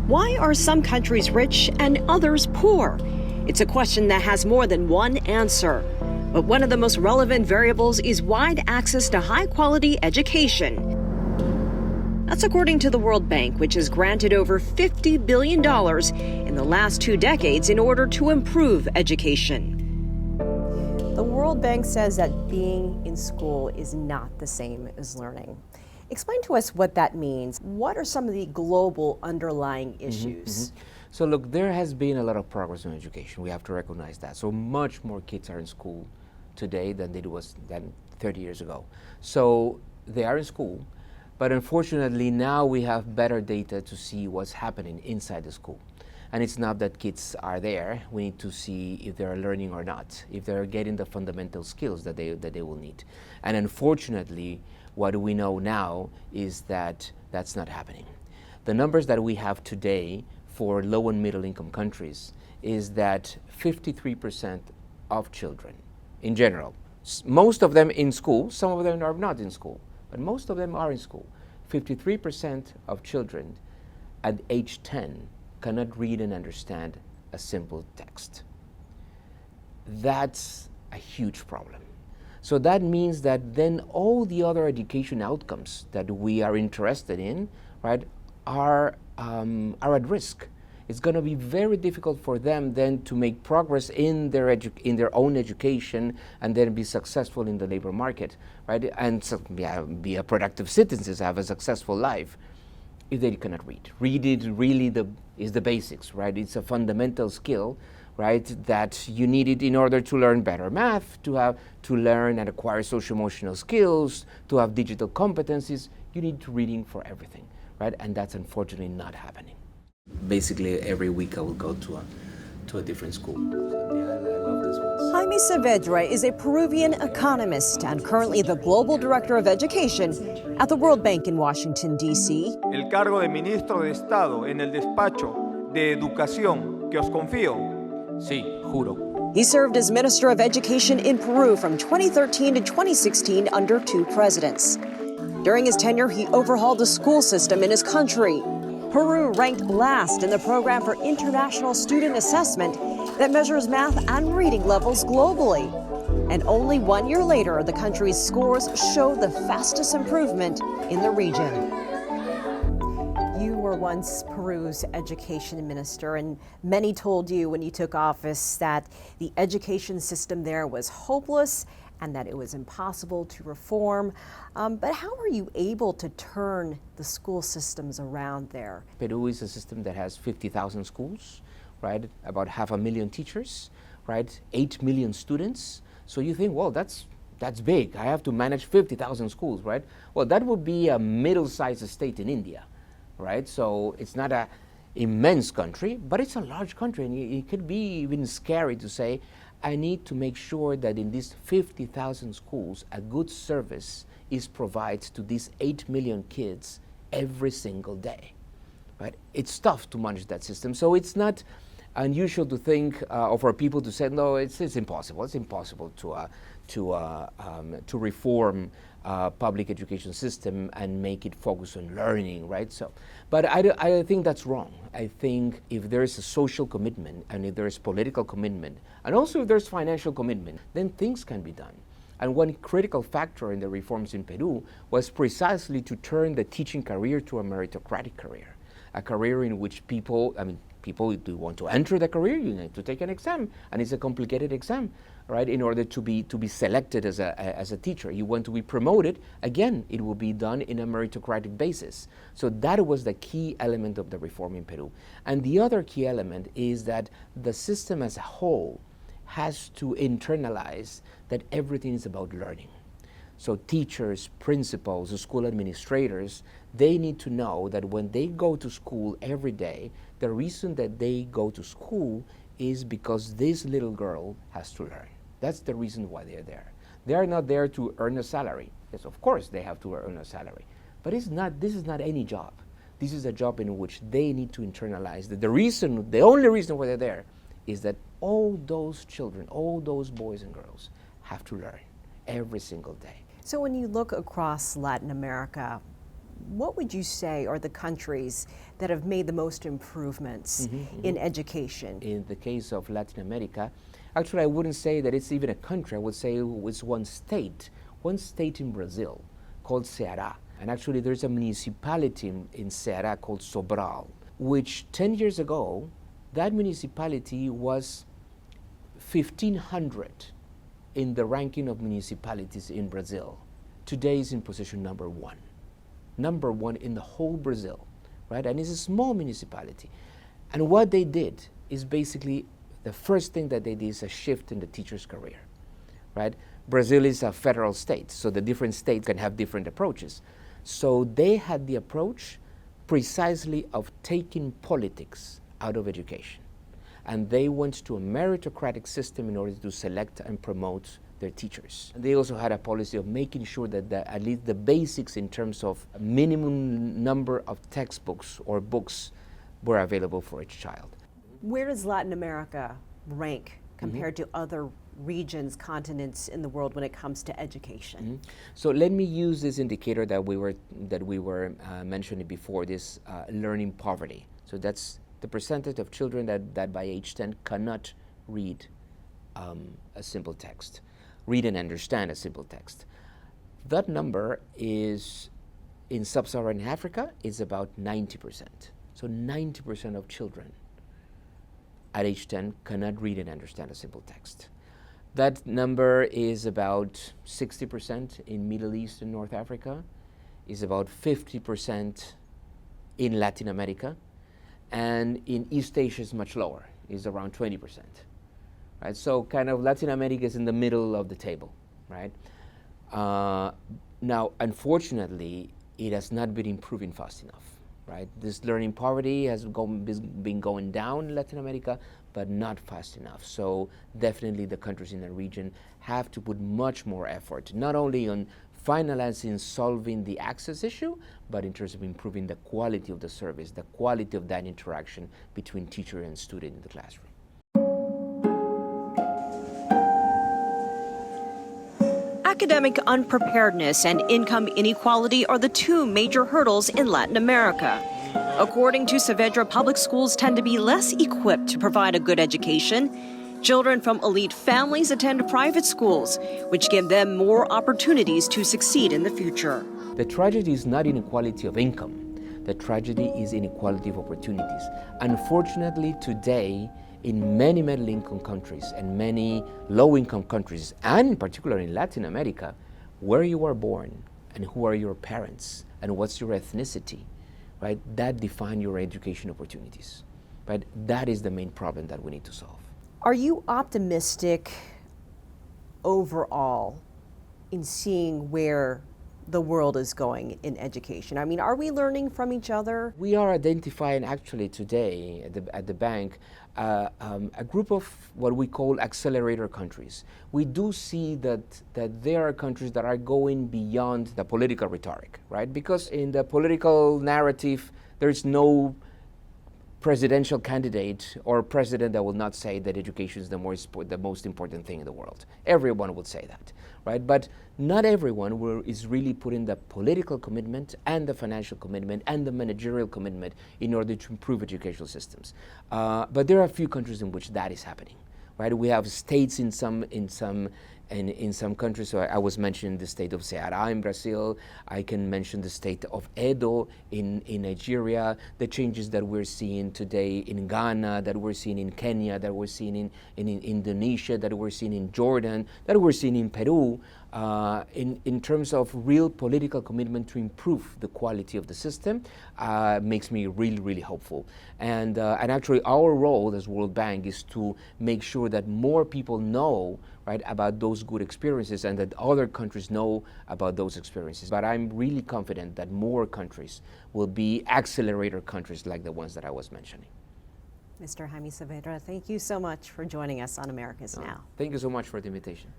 Why are some countries rich and others poor? It's a question that has more than one answer. But one of the most relevant variables is wide access to high-quality education. That's according to the World Bank, which has granted over $50 billion in the last 2 decades in order to improve education. The World Bank says that being in school is not the same as learning. Explain to us what that means. What are some of the global underlying issues? So look, there has been a lot of progress in education. We have to recognize that. So much more kids are in school today than 30 years ago. So they are in school, but unfortunately now we have better data to see what's happening inside the school. And it's not that kids are there. We need to see if they're learning or not, if they're getting the fundamental skills that they will need. And unfortunately, what we know now is that that's not happening. The numbers that we have today for low and middle income countries is that 53% of children, in general, most of them in school, some of them are not in school, but most of them are in school. 53% of children at age 10 cannot read and understand a simple text. That's a huge problem. So that means that then all the other education outcomes that we are interested in, right, are at risk. It's going to be very difficult for them then to make progress in their own education and then be successful in the labor market, right? And so, be a productive citizens, have a successful life if they cannot read. Reading really is the basics, right? It's a fundamental skill, right, that you need it in order to learn better math, to learn and acquire social-emotional skills, to have digital competencies. You need reading for everything, right? And that's unfortunately not happening. Basically, every week I will go to a different school. So, yeah, I love this one. Jaime Saavedra is a Peruvian economist and currently the Global Director of Education at the World Bank in Washington, D.C. El cargo de Ministro de Estado en el despacho de Educación que os confío. Sí, juro. He served as Minister of Education in Peru from 2013 to 2016 under 2 presidents. During his tenure, he overhauled the school system in his country. Peru ranked last in the program for international student assessment that measures math and reading levels globally. And only 1 year later, the country's scores show the fastest improvement in the region. You were once Peru's education minister, and many told you when you took office that the education system there was hopeless and that it was impossible to reform. But how were you able to turn the school systems around there? Peru is a system that has 50,000 schools, right? About 500,000 teachers, right? 8 million students. So you think, well, that's big. I have to manage 50,000 schools, right? Well, that would be a middle-sized state in India, right? So it's not an immense country, but it's a large country, and it could be even scary to say, I need to make sure that in these 50,000 schools, a good service is provided to these 8 million kids every single day, right? It's tough to manage that system. So it's not unusual to think, or for people to say, no, it's impossible. It's impossible to reform public education system and make it focus on learning, right? So, but I think that's wrong. I think if there is a social commitment and if there is political commitment, and also if there's financial commitment, then things can be done. And one critical factor in the reforms in Peru was precisely to turn the teaching career to a meritocratic career, a career in which people do want to enter the career, you need to take an exam, and it's a complicated exam, right? In order to be selected as a teacher, you want to be promoted. Again, it will be done in a meritocratic basis. So that was the key element of the reform in Peru. And the other key element is that the system as a whole has to internalize that everything is about learning. So teachers, principals, school administrators, they need to know that when they go to school every day, the reason that they go to school is because this little girl has to learn. That's the reason why they're there. They are not there to earn a salary. Yes, of course they have to earn a salary, but this is not any job. This is a job in which they need to internalize that the only reason why they're there is that all those children, all those boys and girls have to learn every single day. So when you look across Latin America, what would you say are the countries that have made the most improvements in education? In the case of Latin America, actually I wouldn't say that it's even a country, I would say it's one state in Brazil called Ceará. And actually there's a municipality in Ceará called Sobral, which 10 years ago, that municipality was 1,500 in the ranking of municipalities in Brazil. Today is in position number one in the whole Brazil, right? And it's a small municipality. And what they did is basically, the first thing that they did is a shift in the teacher's career, right? Brazil is a federal state, so the different states can have different approaches. So they had the approach precisely of taking politics out of education. And they went to a meritocratic system in order to select and promote their teachers. They also had a policy of making sure that at least the basics in terms of minimum number of textbooks or books were available for each child. Where does Latin America rank compared to other regions, continents in the world when it comes to education? So let me use this indicator that we were mentioning before, this learning poverty. So that's the percentage of children that by age 10 cannot read a simple text, read and understand a simple text. That number is, in sub-Saharan Africa, is about 90%. So 90% of children at age 10 cannot read and understand a simple text. That number is about 60% in Middle East and North Africa, is about 50% in Latin America, and in East Asia is much lower, is around 20%. Right? So kind of Latin America is in the middle of the table, right? Now, unfortunately, it has not been improving fast enough, right? This learning poverty has been going down in Latin America, but not fast enough. So definitely the countries in the region have to put much more effort, not only on finalizing solving the access issue, but in terms of improving the quality of the service, the quality of that interaction between teacher and student in the classroom. Academic unpreparedness and income inequality are the two major hurdles in Latin America. According to Saavedra, public schools tend to be less equipped to provide a good education. Children from elite families attend private schools, which give them more opportunities to succeed in the future. The tragedy is not inequality of income. The tragedy is inequality of opportunities. Unfortunately, today, in many middle-income countries and many low-income countries, and in particular in Latin America, where you are born and who are your parents and what's your ethnicity, right? That define your education opportunities, right? That is the main problem that we need to solve. Are you optimistic overall in seeing where the world is going in education? I mean, are we learning from each other? We are identifying actually today at the bank a group of what we call accelerator countries. We do see that there are countries that are going beyond the political rhetoric, right? Because in the political narrative, there's no presidential candidate or president that will not say that education is the most important thing in the world. Everyone would say that, right? But not everyone is really putting the political commitment and the financial commitment and the managerial commitment in order to improve educational systems. But there are a few countries in which that is happening, right? We have states in some countries. So I was mentioning the state of Ceará in Brazil. I can mention the state of Edo in Nigeria, the changes that we're seeing today in Ghana, that we're seeing in Kenya, that we're seeing in Indonesia, that we're seeing in Jordan, that we're seeing in Peru, in terms of real political commitment to improve the quality of the system, makes me really, really hopeful. And actually our role as World Bank is to make sure that more people know, right, about those good experiences and that other countries know about those experiences. But I'm really confident that more countries will be accelerator countries like the ones that I was mentioning. Mr. Jaime Saavedra, thank you so much for joining us on America's Now. Thank you so much for the invitation.